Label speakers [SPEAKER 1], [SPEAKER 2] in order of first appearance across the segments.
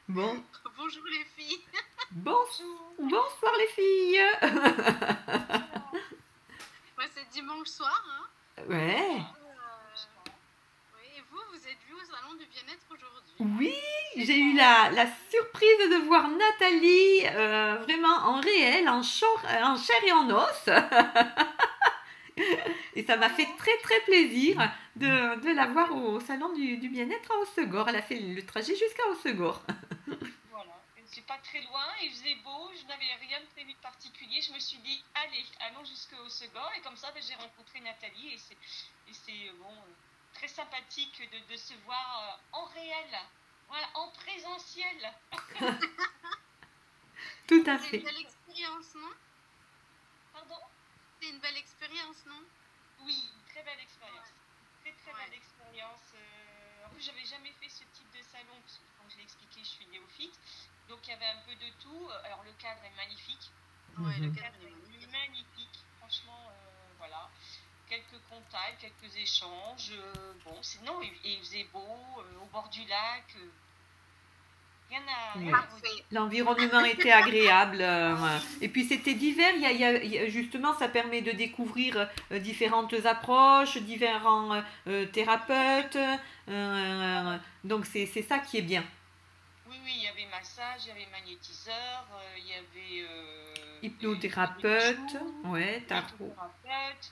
[SPEAKER 1] Bon,
[SPEAKER 2] Bonjour les filles.
[SPEAKER 3] Bonjour.
[SPEAKER 1] bonsoir les filles.
[SPEAKER 3] Voilà.
[SPEAKER 2] Moi c'est dimanche soir. Hein.
[SPEAKER 1] Ouais.
[SPEAKER 3] Franchement.
[SPEAKER 2] Oui, et vous, vous êtes vus au salon du bien-être aujourd'hui.
[SPEAKER 1] Oui,
[SPEAKER 3] C'est
[SPEAKER 1] j'ai eu
[SPEAKER 3] ça.
[SPEAKER 1] la surprise de voir Nathalie vraiment en réel, en chair et en os. Et ça m'a fait
[SPEAKER 3] Oh,
[SPEAKER 1] très très plaisir de la voir au salon du bien-être à Hossegor. Elle a fait le trajet jusqu'à Hossegor.
[SPEAKER 3] voilà. C'est pas très loin, il faisait beau, je n'avais rien de prévu de particulier. Je me suis dit, allez, allons jusqu'au Segor. Et comme ça, ben, j'ai rencontré Nathalie. Et c'est bon, très sympathique de se voir en réel. Voilà, en présentiel.
[SPEAKER 1] Tout à
[SPEAKER 2] C'est une
[SPEAKER 1] fait.
[SPEAKER 2] belle expérience, non?
[SPEAKER 3] Pardon?
[SPEAKER 2] C'est une belle expérience, non?
[SPEAKER 3] Oui, une très belle expérience. Très très
[SPEAKER 2] Ouais.
[SPEAKER 3] belle expérience. En plus, j'avais jamais fait ce type de salon, parce que comme je l'ai expliqué, je suis néophyte. Donc il y avait un peu de tout. Alors le cadre est magnifique.
[SPEAKER 2] Ouais, le
[SPEAKER 3] Le
[SPEAKER 1] Mhm.
[SPEAKER 2] cadre
[SPEAKER 3] cadre
[SPEAKER 2] est
[SPEAKER 3] est
[SPEAKER 2] magnifique.
[SPEAKER 3] magnifique. Franchement, voilà. Quelques contacts, quelques échanges. Bon, sinon, il faisait beau, au bord du lac. Rien
[SPEAKER 1] Oui.
[SPEAKER 3] à redire.
[SPEAKER 2] Parfait.
[SPEAKER 1] L'environnement était agréable.
[SPEAKER 3] Ah oui,
[SPEAKER 1] Et puis c'était divers. Justement, ça permet de découvrir différentes approches, différents thérapeutes. Donc c'est ça qui est bien.
[SPEAKER 3] oui, oui, il y avait massage, il y avait magnétiseur, il y avait les
[SPEAKER 1] Hypnothérapeute,
[SPEAKER 3] bijoux,
[SPEAKER 1] ouais, tarot.
[SPEAKER 3] lithothérapeute,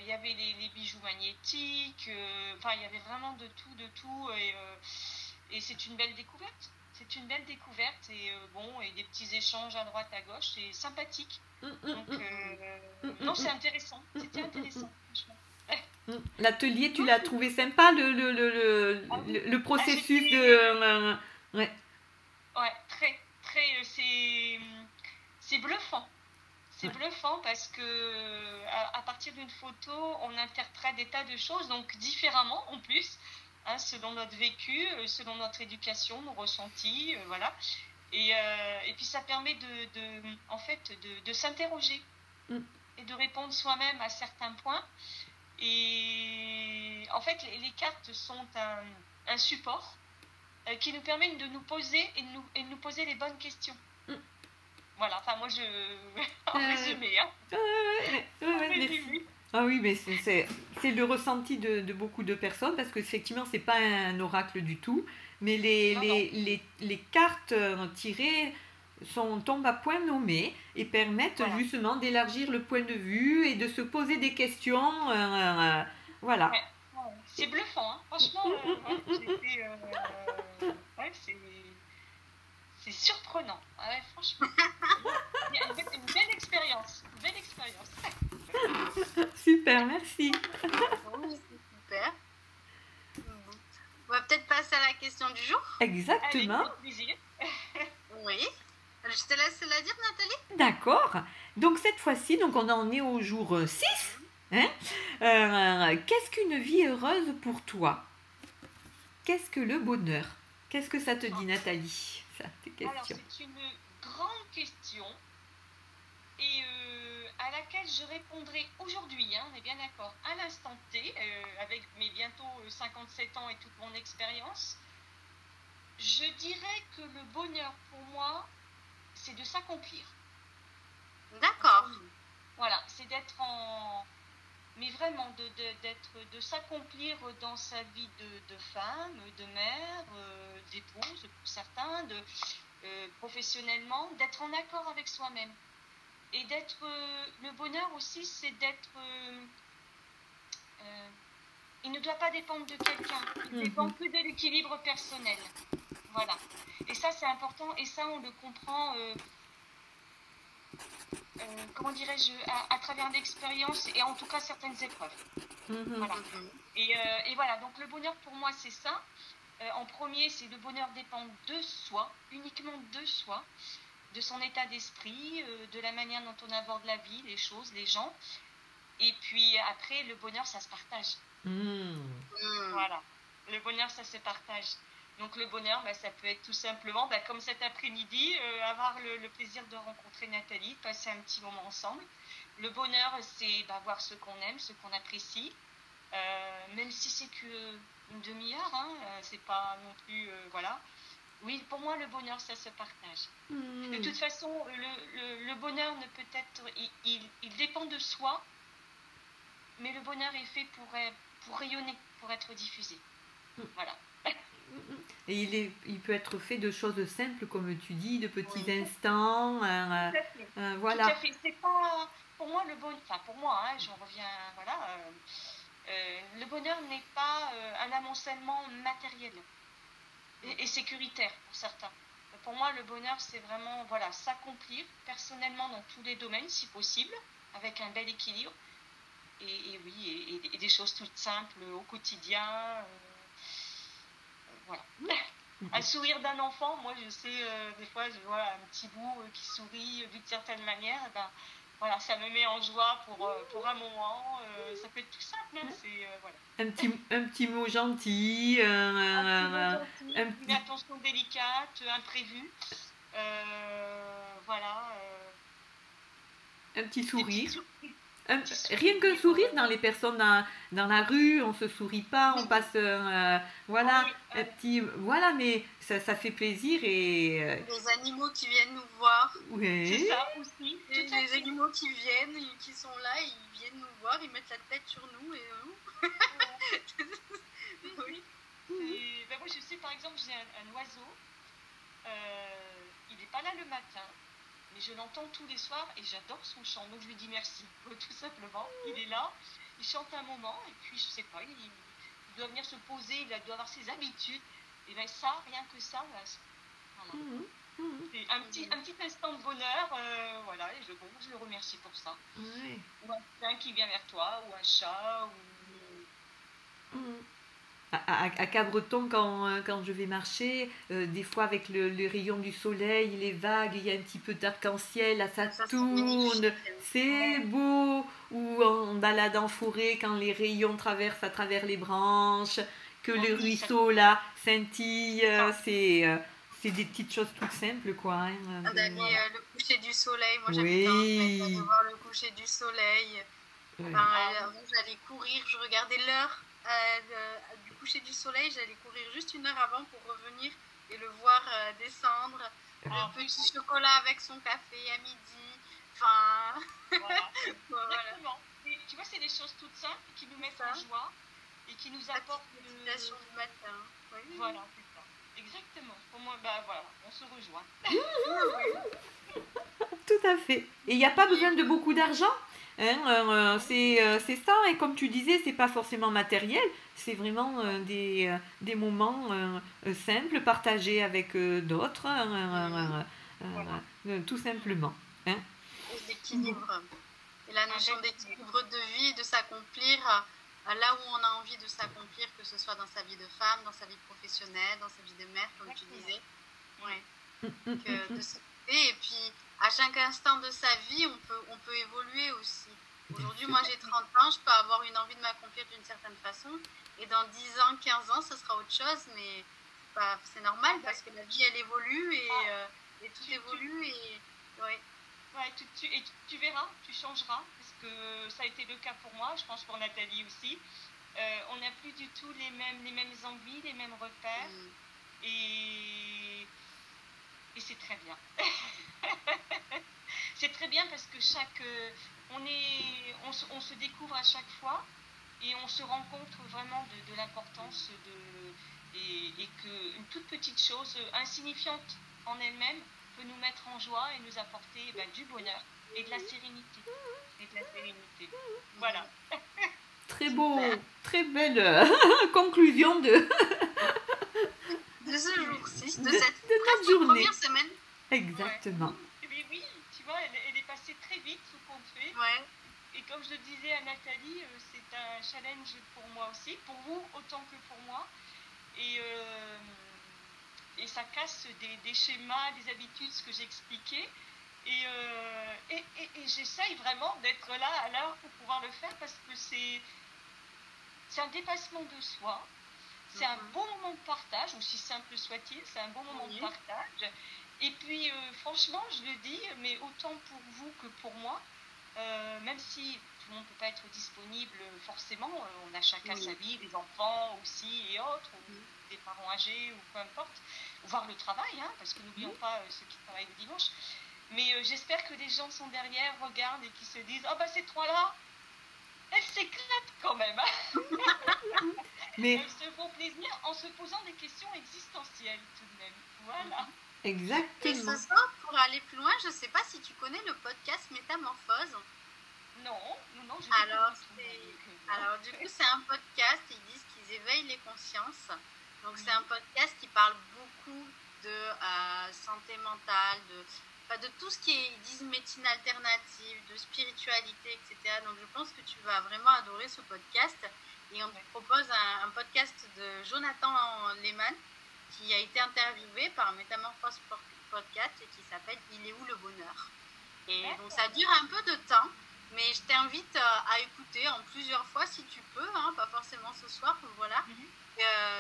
[SPEAKER 3] il y avait les bijoux magnétiques, enfin, il y avait vraiment de tout, de tout. Et c'est une belle découverte. C'est une belle découverte et bon, et des petits échanges à droite, à gauche, c'est sympathique. Donc, non, c'est intéressant. C'était intéressant, franchement.
[SPEAKER 1] L'atelier, tu
[SPEAKER 3] Non,
[SPEAKER 1] l'as trouvé sympa,
[SPEAKER 3] ah oui.
[SPEAKER 1] le
[SPEAKER 3] Ah,
[SPEAKER 1] processus de...
[SPEAKER 3] j'étais.
[SPEAKER 1] ouais.
[SPEAKER 3] Ouais, très, très. C'est bluffant. C'est
[SPEAKER 1] Ouais.
[SPEAKER 3] bluffant parce que à partir d'une photo, on interprète des tas de choses, donc différemment en plus, hein, selon notre vécu, selon notre éducation, nos ressentis, voilà. Et puis ça permet en fait, de s'interroger
[SPEAKER 1] Mm.
[SPEAKER 3] et de répondre soi-même à certains points. Et en fait, les cartes sont un support qui nous permet de nous poser et de nous poser les bonnes questions.
[SPEAKER 1] Mm.
[SPEAKER 3] Voilà, enfin moi je... en
[SPEAKER 1] Euh,
[SPEAKER 3] résumé, hein.
[SPEAKER 1] ouais,
[SPEAKER 3] En
[SPEAKER 1] ouais, merci.
[SPEAKER 3] résumé.
[SPEAKER 1] Ah oui, mais c'est le ressenti de beaucoup de personnes parce que effectivement, c'est pas un oracle du tout, mais
[SPEAKER 3] Non, non.
[SPEAKER 1] les cartes tirées tombent à point nommé et permettent
[SPEAKER 3] Voilà.
[SPEAKER 1] justement d'élargir le point de vue et de se poser des questions. Voilà.
[SPEAKER 3] Ouais. Ouais. C'est bluffant, hein. Franchement, ouais, j'étais... ouais, c'est surprenant. Ouais, franchement. Une belle expérience. Une belle expérience.
[SPEAKER 1] Super, merci.
[SPEAKER 2] Bon, c'est super. Bon. On va peut-être passer à la question du jour.
[SPEAKER 3] Allez,
[SPEAKER 1] Exactement.
[SPEAKER 3] avec plaisir.
[SPEAKER 2] Oui. Je te laisse la dire, Nathalie.
[SPEAKER 1] D'accord. Donc cette fois-ci, donc on en est au jour 6. Hein. Qu'est-ce qu'une vie heureuse pour toi? Qu'est-ce que le bonheur? Qu'est-ce que ça te dit, Nathalie? Ça, tes
[SPEAKER 3] Alors,
[SPEAKER 1] questions.
[SPEAKER 3] c'est une grande question et à laquelle je répondrai aujourd'hui, hein, on est bien d'accord, à l'instant T, avec mes bientôt 57 ans et toute mon expérience. Je dirais que le bonheur pour moi, c'est de s'accomplir.
[SPEAKER 2] D'accord.
[SPEAKER 3] Voilà, c'est d'être en... Mais vraiment, de s'accomplir dans sa vie de femme, de mère, d'épouse pour certains, professionnellement, d'être en accord avec soi-même. Et d'être... le bonheur aussi, c'est d'être... il ne doit pas dépendre de quelqu'un. Il dépend que de l'équilibre personnel. Voilà. Et ça, c'est important. Et ça, on le comprend... comment dirais-je, à travers l'expérience et en tout cas certaines épreuves. Voilà. Et voilà, donc le bonheur pour moi c'est ça. En premier, c'est le bonheur dépend de soi, uniquement de soi, de son état d'esprit, de la manière dont on aborde la vie, les choses, les gens. Et puis après, le bonheur, ça se partage. Voilà. Le bonheur, ça se partage. Donc le bonheur, bah, ça peut être tout simplement, bah, comme cet après-midi, avoir le plaisir de rencontrer Nathalie, passer un petit moment ensemble. Le bonheur, c'est bah, voir ce qu'on aime, ce qu'on apprécie, même si c'est qu'une demi-heure, hein, c'est pas non plus, voilà. Oui, pour moi, le bonheur, ça se partage. De toute façon, le bonheur ne peut être... Il dépend de soi, mais le bonheur est fait pour rayonner, pour être diffusé. Voilà.
[SPEAKER 1] Et il peut être fait de choses simples, comme tu dis, de petits instants. Voilà.
[SPEAKER 3] Tout à fait. C'est pas... Pour moi, le bonheur... Enfin, pour moi, hein, j'en reviens... Voilà. Le bonheur n'est pas un amoncellement matériel et sécuritaire pour certains. Pour moi, le bonheur, c'est vraiment voilà, s'accomplir personnellement dans tous les domaines, si possible, avec un bel équilibre. Et oui, et des choses toutes simples au quotidien. Voilà. Un sourire d'un enfant, moi je sais, des fois je vois un petit bout qui sourit d'une certaine manière, et ben, voilà, ça me met en joie pour un moment. Ça peut être tout simple, hein, c'est, voilà.
[SPEAKER 1] Un petit mot gentil,
[SPEAKER 3] une attention délicate, imprévue. Voilà.
[SPEAKER 1] Un petit sourire. Rien qu'un sourire dans les personnes dans la rue, on se sourit pas, on passe voilà, un petit voilà, mais ça fait plaisir et
[SPEAKER 2] des animaux qui viennent nous voir.
[SPEAKER 1] Oui.
[SPEAKER 3] C'est ça aussi.
[SPEAKER 2] Des animaux qui viennent, qui sont là, ils viennent nous voir, ils mettent la tête sur nous et
[SPEAKER 3] oui. Ben moi je sais par exemple j'ai un oiseau, il n'est pas là le matin. Mais je l'entends tous les soirs et j'adore son chant. Donc je lui dis merci, tout simplement. Il est là, il chante un moment et puis je sais pas, il doit venir se poser, il doit avoir ses habitudes. Et bien ça, rien que ça, voilà. C'est un petit instant de bonheur, voilà, et je le remercie pour ça.
[SPEAKER 1] Oui.
[SPEAKER 3] Ou un chien qui vient vers toi, ou un chat, ou...
[SPEAKER 1] À Cabreton, quand je vais marcher, des fois avec le rayon du soleil, les vagues, il y a un petit peu d'arc-en-ciel, là ça tourne, c'est beau. Ou en balade en forêt, quand les rayons traversent à travers les branches, que le ruisseau là scintille, c'est des petites choses toutes simples, quoi. Hein,
[SPEAKER 2] le coucher du soleil, moi j'habite de voir le coucher du soleil. Enfin, j'allais courir, je regardais l'heure du coucher du soleil, j'allais courir juste 1 heure avant pour revenir et le voir descendre. Le petit chocolat avec son café à midi. Enfin,
[SPEAKER 3] voilà. Exactement. Et, tu vois, c'est des choses toutes simples qui nous mettent en joie et qui nous apportent
[SPEAKER 2] la méditation du matin.
[SPEAKER 3] Oui. Voilà, c'est ça. Exactement. Pour moi, bah voilà, on se rejoint.
[SPEAKER 1] Tout à fait. Et il n'y a pas besoin de beaucoup d'argent. Hein, c'est ça, et comme tu disais, c'est pas forcément matériel, c'est vraiment des moments simples partagés avec d'autres, tout simplement. Hein.
[SPEAKER 2] Et l'équilibre. Et la notion d'équilibre de vie, de s'accomplir là où on a envie de s'accomplir, que ce soit dans sa vie de femme, dans sa vie professionnelle, dans sa vie de mère, comme tu disais. Ouais. Et puis, à chaque instant de sa vie, on peut évoluer aussi. Aujourd'hui, moi, j'ai 30 ans, je peux avoir une envie de m'accomplir d'une certaine façon. Et dans 10 ans, 15 ans, ça sera autre chose. Mais c'est normal parce que la vie, elle évolue et tout évolue. Et
[SPEAKER 3] tu verras, tu changeras. Parce que ça a été le cas pour moi, je pense pour Nathalie aussi. On n'a plus du tout les mêmes envies, les mêmes repères. Et c'est très bien. C'est très bien parce que on se découvre à chaque fois et on se rend compte vraiment de l'importance et qu'une toute petite chose insignifiante en elle-même peut nous mettre en joie et nous apporter du bonheur et de la sérénité. Voilà.
[SPEAKER 1] Très beau, très belle conclusion de
[SPEAKER 2] ce jour-ci, de cette
[SPEAKER 1] notre journée.
[SPEAKER 2] Première semaine.
[SPEAKER 1] Exactement.
[SPEAKER 3] Mais oui, tu vois, elle est passée très vite ce qu'on fait.
[SPEAKER 2] Ouais.
[SPEAKER 3] Et comme je le disais à Nathalie, c'est un challenge pour moi aussi, pour vous autant que pour moi. Et ça casse des schémas, des habitudes, ce que j'expliquais. Et j'essaye vraiment d'être là à l'heure pour pouvoir le faire parce que c'est un dépassement de soi. C'est un bon moment de partage, aussi simple soit-il, c'est un bon moment de partage. Et puis, franchement, je le dis, mais autant pour vous que pour moi, même si tout le monde ne peut pas être disponible forcément, on a chacun sa vie, des enfants aussi et autres, ou des parents âgés ou peu importe, voire le travail, hein, parce que n'oublions pas ceux qui travaillent le dimanche. Mais j'espère que des gens sont derrière, regardent et qui se disent « Oh bah ces trois-là, elles s'éclatent quand même hein. !» Mais... Elles se font plaisir en se posant des questions existentielles tout de même. Voilà.
[SPEAKER 1] Exactement.
[SPEAKER 2] Et ce soir, pour aller plus loin, je ne sais pas si tu connais le podcast Métamorphose.
[SPEAKER 3] Non, je
[SPEAKER 2] alors, du coup, c'est un podcast, ils disent qu'ils éveillent les consciences. Donc, c'est un podcast qui parle beaucoup de santé mentale, de tout ce qui est, ils disent médecine alternative, de spiritualité, etc. Donc, je pense que tu vas vraiment adorer ce podcast. Et on te propose un podcast de Jonathan Lehman qui a été interviewé par Métamorphose Podcast et qui s'appelle « Il est où le bonheur ?» Et donc, ça dure un peu de temps. Mais je t'invite à écouter en plusieurs fois si tu peux, hein, pas forcément ce soir, voilà,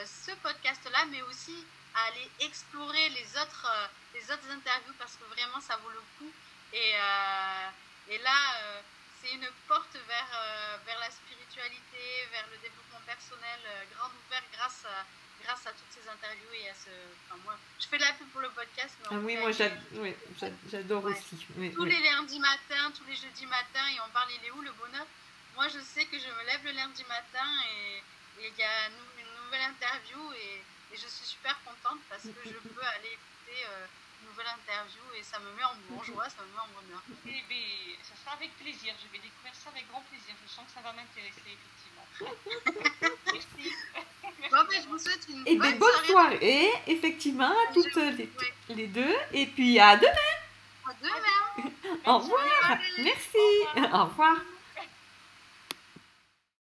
[SPEAKER 2] ce podcast-là, mais aussi à aller explorer les autres interviews parce que vraiment ça vaut le coup. Et là, c'est une porte vers la spiritualité, vers le développement personnel, grande ouverte grâce à toutes ces interviews et à moi, je fais de la pub pour le podcast. Mais
[SPEAKER 1] oui, moi j'adore aussi.
[SPEAKER 2] Tous les lundis matins, tous les jeudis matins, et on parle « Il est où le bonheur ?» Moi, je sais que je me lève le lundi matin et il y a une nouvelle interview et je suis super contente parce que je peux aller écouter une nouvelle interview et ça me met en joie, ça me met en bonheur.
[SPEAKER 3] Eh bien, ça sera avec plaisir. Je vais découvrir ça avec grand plaisir. Je sens que ça va m'intéresser, effectivement. Merci.
[SPEAKER 2] Bon, ben, je vous souhaite une bonne
[SPEAKER 1] soirée, effectivement, à toutes les deux. Et puis à demain.
[SPEAKER 2] À demain.
[SPEAKER 1] Au revoir. Merci. Au revoir.